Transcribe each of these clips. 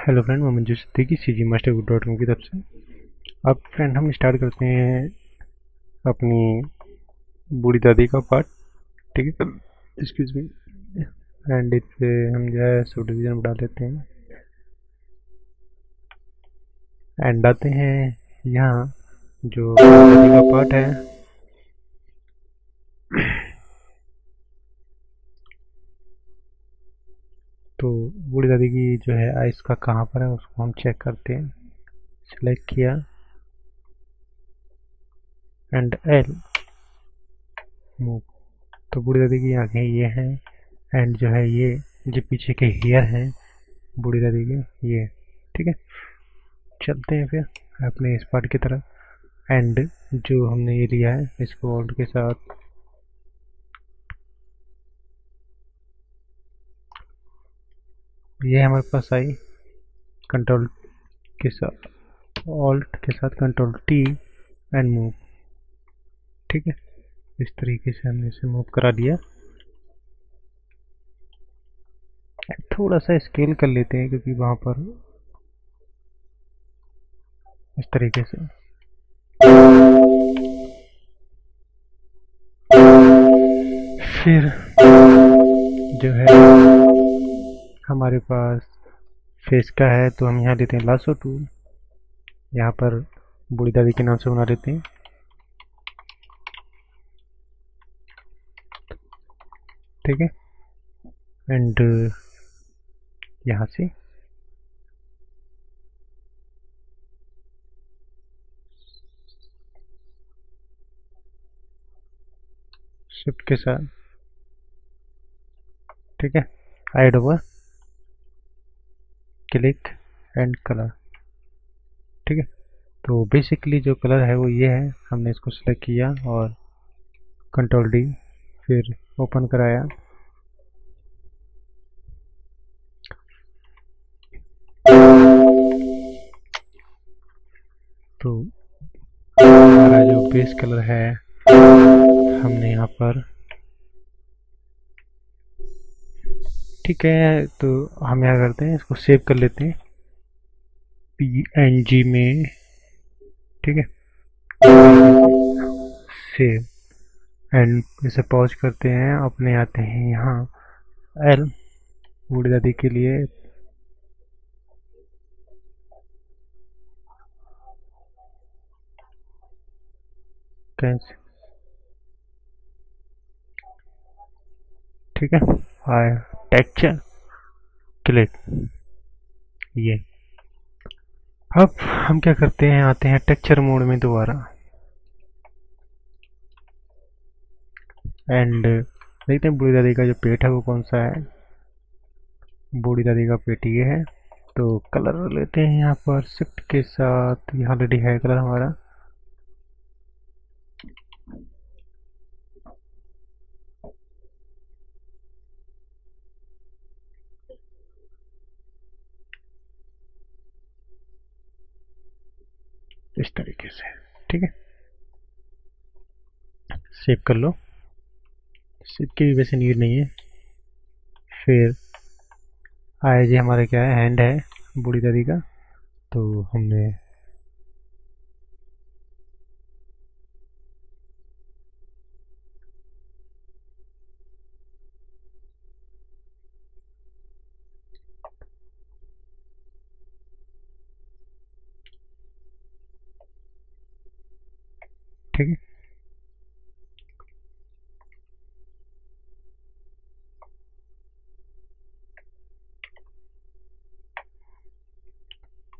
Hello friend, मैं Manju Siddiqui cgmaster.com की तरफ से। अब फ्रेंड हम स्टार्ट करते हैं अपनी बूढ़ी दादी का पार्ट। ठीक है, एक्सक्यूज मी। एंड इस पे हम जो है सब डिवीजन बढ़ा लेते हैं एंड आते हैं यहाँ जो बूढ़ी दादी का पार्ट है। तो बूढ़ी दादी की जो है आइस का कहाँ पर है उसको हम चेक करते हैं। सेलेक्ट किया एंड एल मूव। तो बूढ़ी दादी की आंखें ये हैं एंड जो है ये जो पीछे के हेयर हैं बूढ़ी दादी के ये। ठीक है, चलते हैं फिर अपने इस पार्ट की तरफ। एंड जो हमने ये लिया है इसको ऑल्ट के साथ ये हमारे पास आई, कंट्रोल के साथ ऑल्ट के साथ कंट्रोल टी एंड मूव। ठीक है, इस तरीके से हमने इसे मूव करा दिया। थोड़ा सा स्केल कर लेते हैं क्योंकि वहां पर इस तरीके से फिर जो है हमारे पास फेस का है तो हम यहाँ लेते हैं लासो टूल। यहाँ पर बूढ़ी दादी के नाम से बना लेते हैं। ठीक है, एंड यहाँ से शिफ्ट के साथ ठीक है hide over click and colour. ठीक है, तो बेसिकली जो कलर है वो ये है। हमने इसको सिलेक्ट किया और कंट्रोल डी फिर ओपन कराया। तो हमारा जो बेस कलर है हमने यहाँ पर ठीक है, तो हम यहाँ करते हैं इसको सेव कर लेते हैं PNG में। ठीक है, सेव एंड इसे पॉज करते हैं। अपने आते हैं यहाँ एल बूढ़ी दादी के लिए। कैंसिल। ठीक है, और टेक्सचर क्लिक ये। अब हम क्या करते हैं, आते हैं टेक्सचर मोड में दोबारा एंड देखते हैं बूढ़ी दादी का जो पेट है वो कौन सा है। बूढ़ी दादी का पेट ये है। तो कलर लेते हैं यहाँ पर शिफ्ट के साथ, यहाँ ऑलरेडी है कलर हमारा। इस तरीके से ठीक है, सेव कर लो। सेव की भी वैसे नीड नहीं है। फिर आया जी हमारा क्या है, हैंड है बूढ़ी दादी का। तो हमने ठीक है,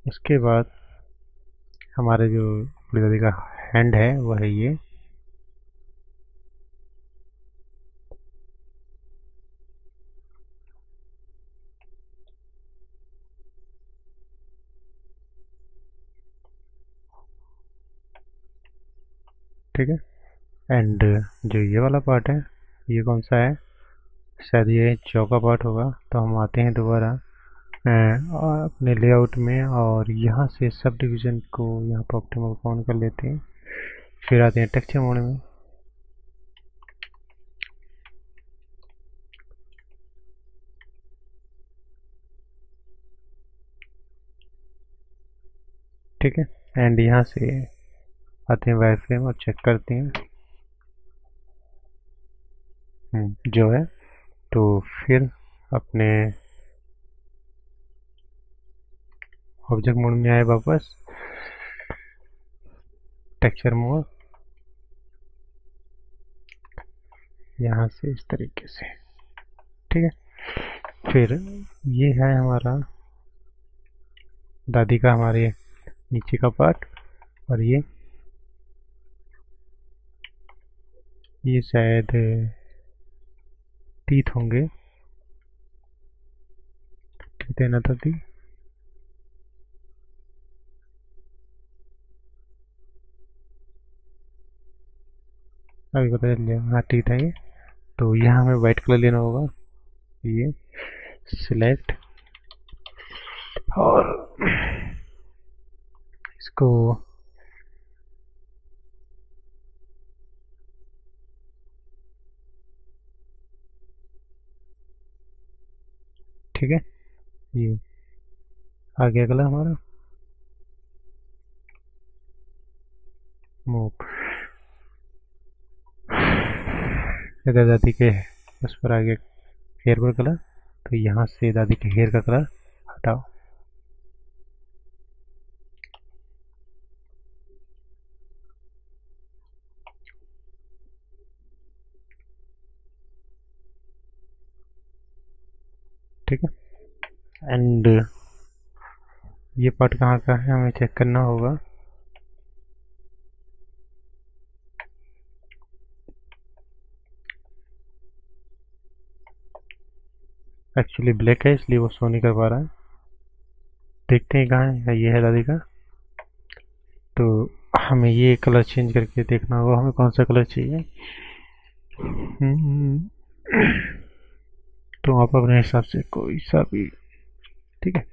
उसके बाद हमारे जो बूढ़ी दादी का हैंड है वो है ये। ठीक है, एंड जो ये वाला पार्ट है ये कौन सा है, शायद ये चौका पार्ट होगा। तो हम आते हैं दोबारा अपने लेआउट में और यहाँ से सब डिवीज़न को यहाँ पर ऑप्टिमल ऑन कर लेते हैं। फिर आते हैं टेक्सचर मोड में। ठीक है। एंड यहाँ से आते हैं वायर फ्रेम और चेक करते हैं जो है। तो फिर अपने ऑब्जेक्ट मोड में आए वापस, टेक्सचर मोड, यहाँ से इस तरीके से, ठीक है। फिर ये है हमारा दादी का हमारे नीचे का पार्ट, और ये शायद टीथ होंगे, टीथ है ना दादी? अभी पता चल जाएगा, हाँ टीथ है ये। तो यहाँ हमें वाइट कलर लेना होगा, ये सिलेक्ट, और इसको ठीक है, ये आ गया कलर हमारा। मूव इधर दादी के उस पर आ गया हेयर पर कलर, तो यहाँ से दादी के हेयर का कलर हटाओ। ठीक है। एंड ये पार्ट कहाँ का है हमें चेक करना होगा। एक्चुअली ब्लैक है इसलिए वो शो नहीं कर पा रहा है। देखते हैं कहाँ है, ये है दादी का। तो हमें ये कलर चेंज करके देखना होगा हमें कौन सा कलर चाहिए। तो आप अपने हिसाब से कोई सा भी, ठीक है।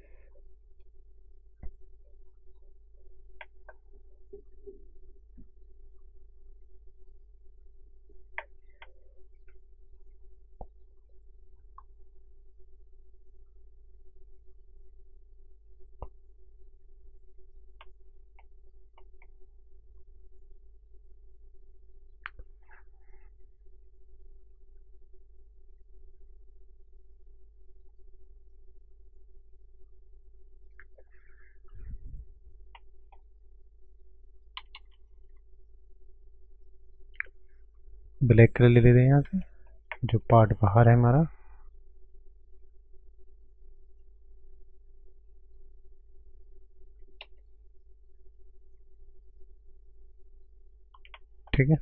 ब्लैक कलर ले लेते हैं यहाँ से, जो पार्ट बाहर है हमारा। ठीक है,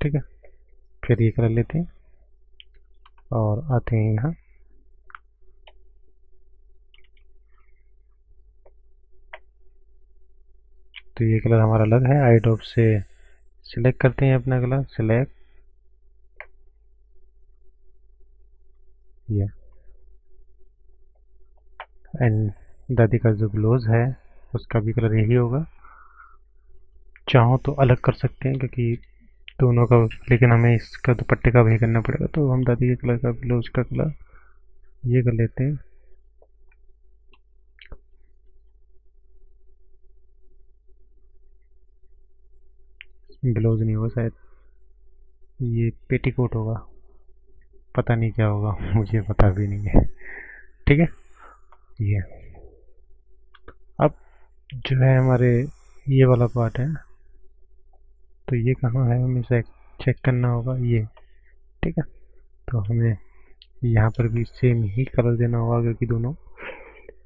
ठीक है। फिर ये कलर लेते हैं और आते हैं यहाँ। तो ये कलर हमारा अलग है, आई ड्रॉप से सिलेक्ट करते हैं अपना कलर, सिलेक्ट, ये एंड दादी का जो ग्लोज है उसका भी कलर यही होगा। चाहो तो अलग कर सकते हैं क्योंकि दोनों का, लेकिन हमें इसका दुपट्टे का भी करना पड़ेगा, तो हम दादी के कलर का ब्लाउज का कलर ये कर लेते हैं। ब्लाउज नहीं होगा शायद, ये पेटीकोट होगा, पता नहीं क्या होगा मुझे पता भी नहीं है। ठीक है, ये अब जो है हमारे ये वाला पार्ट है, तो ये कहाँ है हमें चेक करना होगा, ये ठीक है। तो हमें यहाँ पर भी सेम ही कलर देना होगा क्योंकि दोनों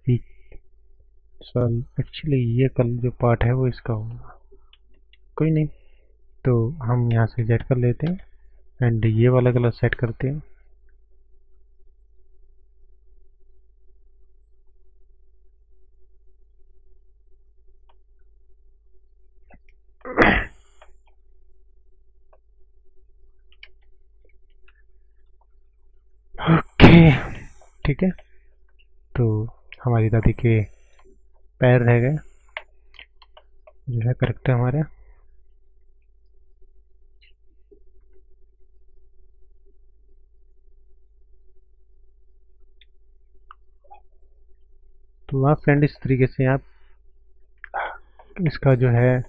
ही, सॉरी एक्चुअली ये कलर जो पार्ट है वो इसका होगा, कोई नहीं। तो हम यहाँ से सेट कर लेते हैं एंड ये वाला कलर सेट करते हैं। ओके, ठीक है। तो हमारी दादी के पैर रह गए जो है करेक्ट है हमारे। तो आप फ्रेंड इस तरीके से आप इसका जो है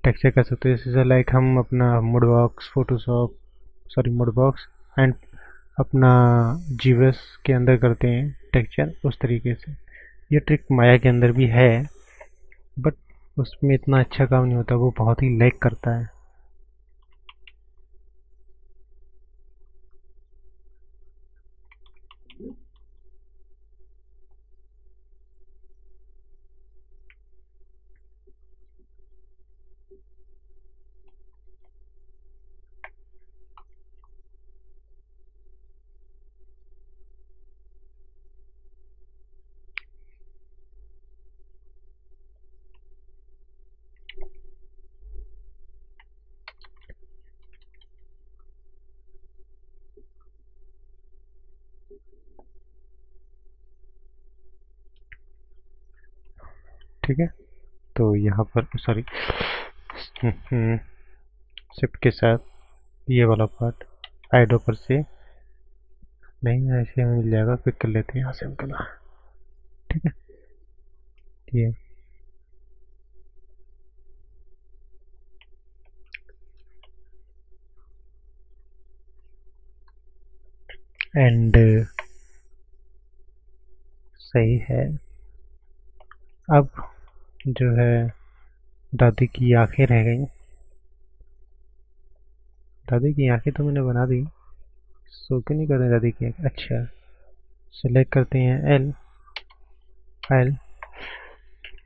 टेक्सचर कर सकते हो। जैसे लाइक हम अपना mood box Photoshop sorry mood box and अपना जीवेस के अंदर करते हैं टेक्सचर, उस तरीके से ये ट्रिक माया के अंदर भी है, बट उसमें इतना अच्छा काम नहीं होता, वो बहुत ही लैग करता है। ठीक है, तो यहाँ पर सॉरी शिफ्ट के साथ ये वाला पार्ट आइडो पर से नहीं, ऐसे हमें मिल जाएगा, क्लिक कर लेते हैं यहाँ से हम कलर। ठीक है, ये एंड सही है। अब जो है दादी की आंखें रह गई। दादी की आंखें तो मैंने बना दी, सो क्यों नहीं कर रहे दादी की आंखें। अच्छा, सेलेक्ट करते हैं एल एल।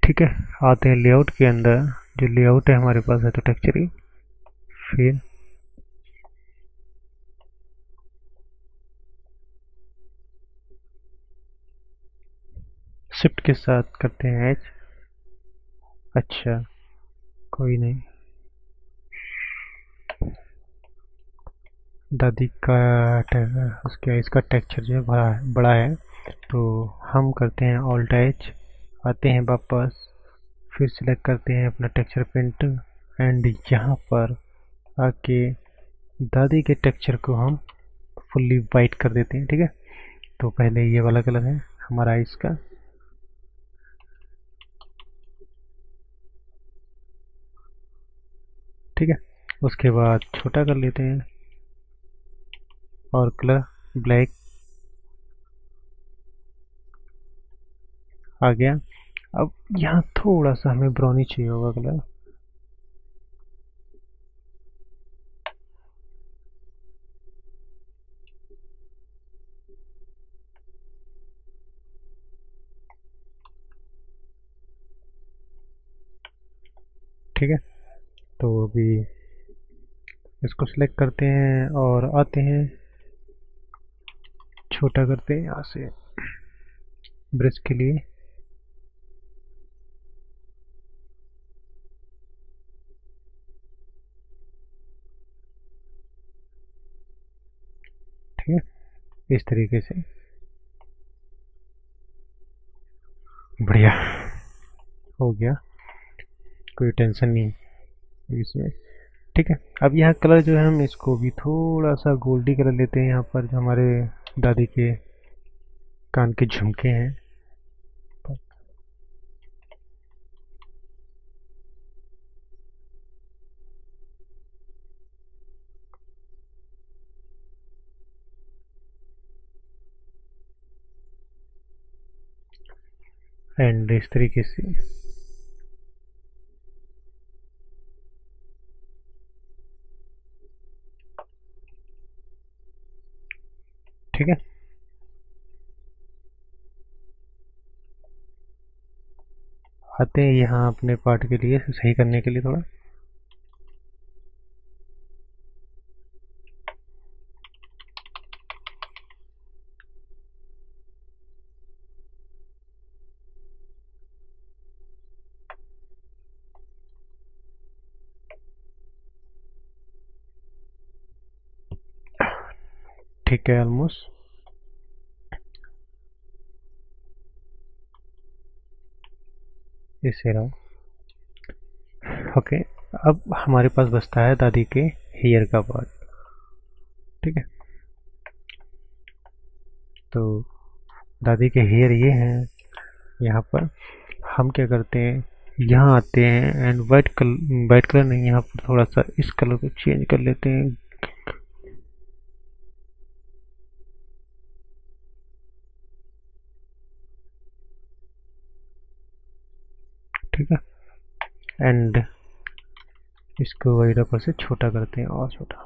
ठीक है, आते हैं लेआउट के अंदर। जो लेआउट है हमारे पास है तो टेक्सचर ही, फिर शिफ्ट के साथ करते हैं एच। अच्छा, कोई नहीं, दादी का उसके इसका टेक्सचर जो है बड़ा है, तो हम करते हैं ऑल्ट एच, आते हैं वापस, फिर सिलेक्ट करते हैं अपना टेक्सचर पेंट एंड यहाँ पर आके दादी के टेक्सचर को हम फुल्ली वाइट कर देते हैं। ठीक है, तो पहले ये वाला कलर है हमारा इसका, ठीक है, उसके बाद छोटा कर लेते हैं और कलर ब्लैक आ गया। अब यहाँ थोड़ा सा हमें ब्राउनी चाहिए होगा कलर, ठीक है। तो अभी इसको सिलेक्ट करते हैं और आते हैं, छोटा करते हैं यहाँ से ब्रश के लिए, ठीक है, इस तरीके से बढ़िया हो गया, कोई टेंशन नहीं इसमें। ठीक है, अब यहाँ कलर जो है हम इसको भी थोड़ा सा गोल्डी कलर लेते हैं। यहाँ पर जो हमारे दादी के कान के झुमके हैं, एंड इस तरीके से ठीक है। आते हैं यहाँ अपने पार्ट के लिए सही करने के लिए थोड़ा, ठीक है ऑलमोस्ट। इससे रहो। ओके, अब हमारे पास बचता है दादी के हेयर का पार्ट। ठीक है, तो दादी के हेयर ये हैं। यहाँ पर हम क्या करते हैं, यहाँ आते हैं एंड वाइट कलर नहीं, यहाँ पर थोड़ा सा इस कलर को चेंज कर लेते हैं। ठीक है, एंड इसको वाइड पर से छोटा करते हैं और छोटा।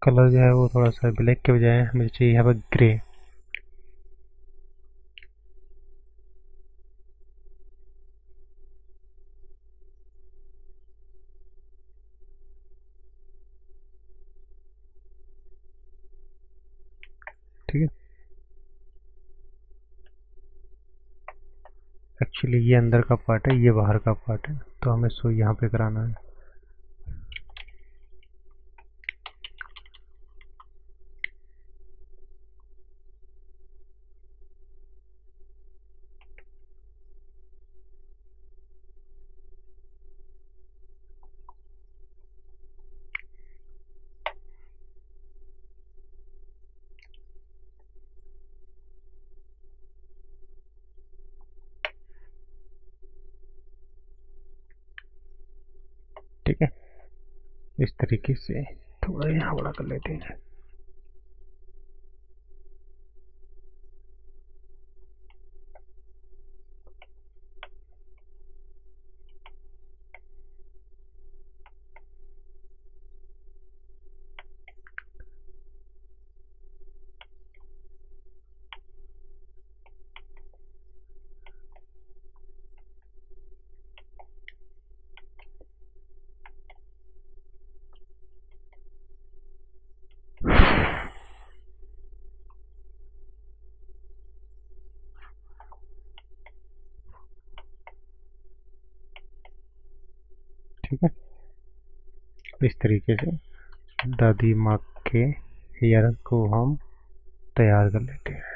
कलर जो है वो थोड़ा सा ब्लैक के बजाय हमें चाहिए यहाँ पर ग्रे। ठीक है, एक्चुअली ये अंदर का पार्ट है, ये बाहर का पार्ट है, तो हमें सो यहाँ पे कराना है। ठीक है, इस तरीके से थोड़ा यहाँ बड़ा कर लेते हैं। ठीक है, इस तरीके से दादी माँ के हेयर को हम तैयार कर लेते हैं।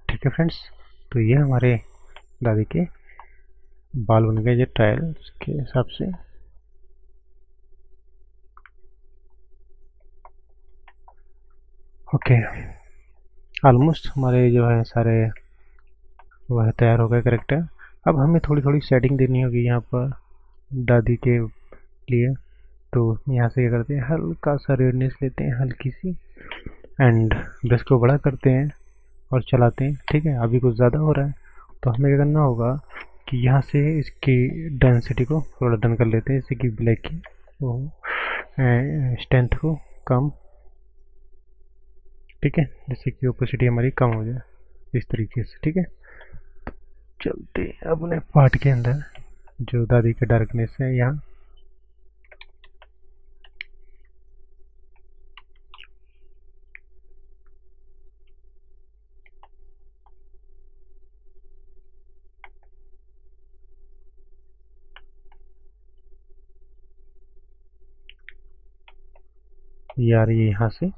ठीक है फ्रेंड्स, तो ये हमारे दादी के बाल बन गए जो ट्रायल के हिसाब से। ओके, ऑलमोस्ट हमारे जो है सारे वह तैयार हो गए करेक्टर। अब हमें थोड़ी थोड़ी सेटिंग देनी होगी यहाँ पर दादी के लिए। तो यहाँ से क्या करते हैं, हल्का सा रेडनेस लेते हैं, हल्की सी, एंड ब्रश को बड़ा करते हैं और चलाते हैं। ठीक है, अभी कुछ ज़्यादा हो रहा है तो हमें क्या करना होगा कि यहाँ से इसकी डेंसिटी को थोड़ा डन कर लेते हैं, जैसे कि ब्लैक की वो स्ट्रेंथ को कम। ठीक है, जैसे कि ओपेसिटी हमारी कम हो जाए इस तरीके से। ठीक है, चलते अपने पार्ट के अंदर जो दादी का डार्कनेस है यहाँ। यार ये यहाँ से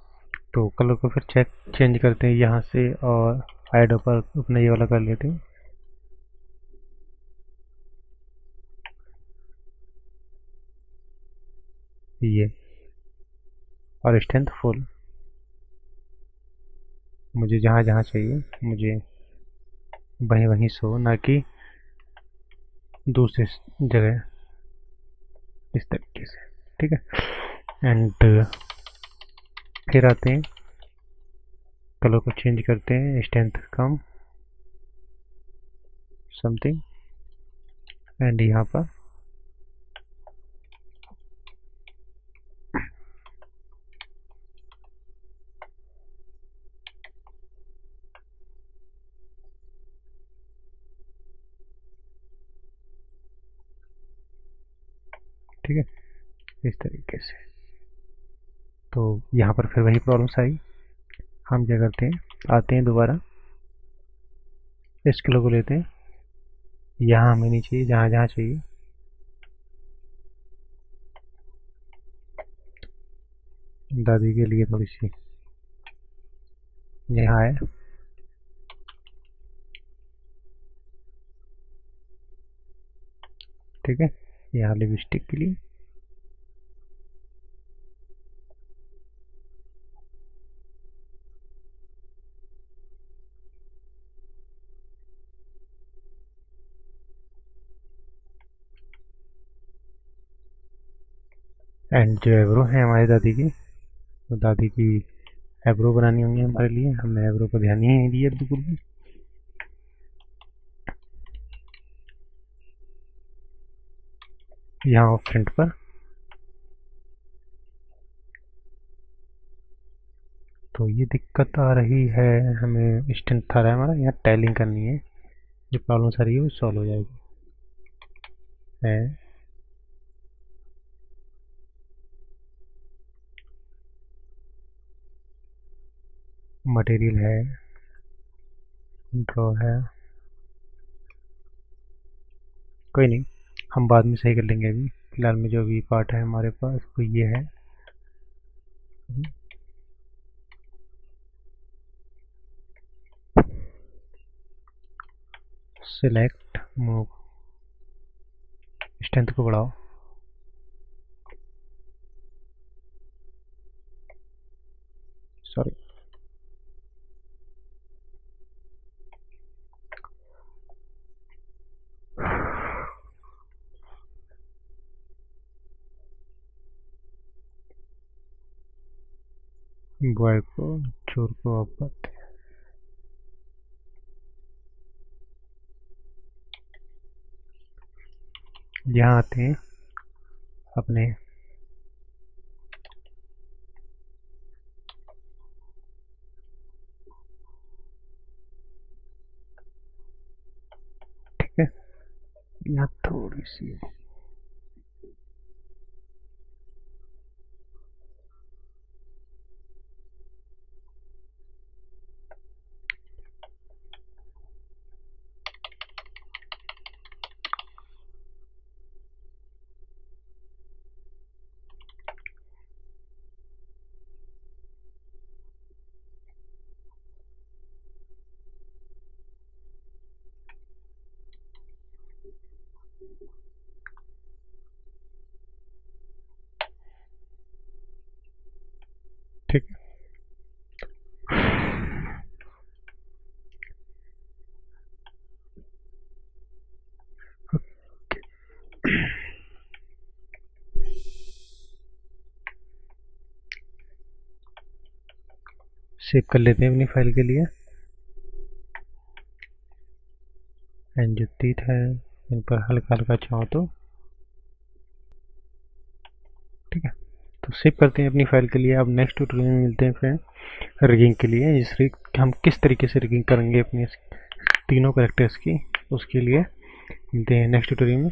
तो कलर को फिर चेंज करते हैं यहाँ से, और आइडो पर अपना ये वाला कर लेते हैं। ये और स्ट्रेंथ फुल, मुझे जहाँ जहाँ चाहिए मुझे वहीं वहीं सो, ना कि दूसरी जगह, इस तरीके से। ठीक है, एंड फिर आते हैं, कलर को चेंज करते हैं, स्ट्रेंथ कम, समथिंग एंड यहाँ पर ठीक है, इस तरीके से। तो यहाँ पर फिर वही प्रॉब्लम्स आई। हम क्या करते हैं, आते हैं दोबारा, इस किलो को लेते हैं, यहाँ हमें नहीं चाहिए, जहाँ जहाँ चाहिए दादी के लिए थोड़ी सी यहाँ है, ठीक है, यहाँ लिपस्टिक के लिए एंड जो एब्रो है हमारी दादी की, तो दादी की एब्रो बनानी होंगी हमारे लिए, हमने एब्रो को ध्यान ही नहीं दिया बिल्कुल भी। यहाँ फ्रंट पर तो ये दिक्कत आ रही है, हमें स्ट्रेंथ आ रहा है हमारा, यहाँ टाइलिंग करनी है, जो प्रॉब्लम आ रही है वो सॉल्व हो जाएगी। है मटेरियल है, ड्रॉ है, कोई नहीं, हम बाद में सही कर लेंगे। अभी फिलहाल में जो भी पार्ट है हमारे पास वो ये है। सिलेक्ट मूव, स्ट्रेंथ को बढ़ाओ, सॉरी बॉय को चोर को वापस। यहाँ आते हैं अपने ठीक है, यहाँ थोड़ी सी ठीक है। सेव कर लेते हैं अपनी फाइल के लिए। एंड जो तीत है इन पर हल्का हल्का चाहो तो ठीक है। तो सेव करते हैं अपनी फाइल के लिए। अब नेक्स्ट ट्यूटोरियल में मिलते हैं फ्रेंड रिगिंग के लिए, जिस हम किस तरीके से रिगिंग करेंगे अपने तीनों कैरेक्टर्स की, उसके लिए मिलते हैं नेक्स्ट ट्यूटोरियल में।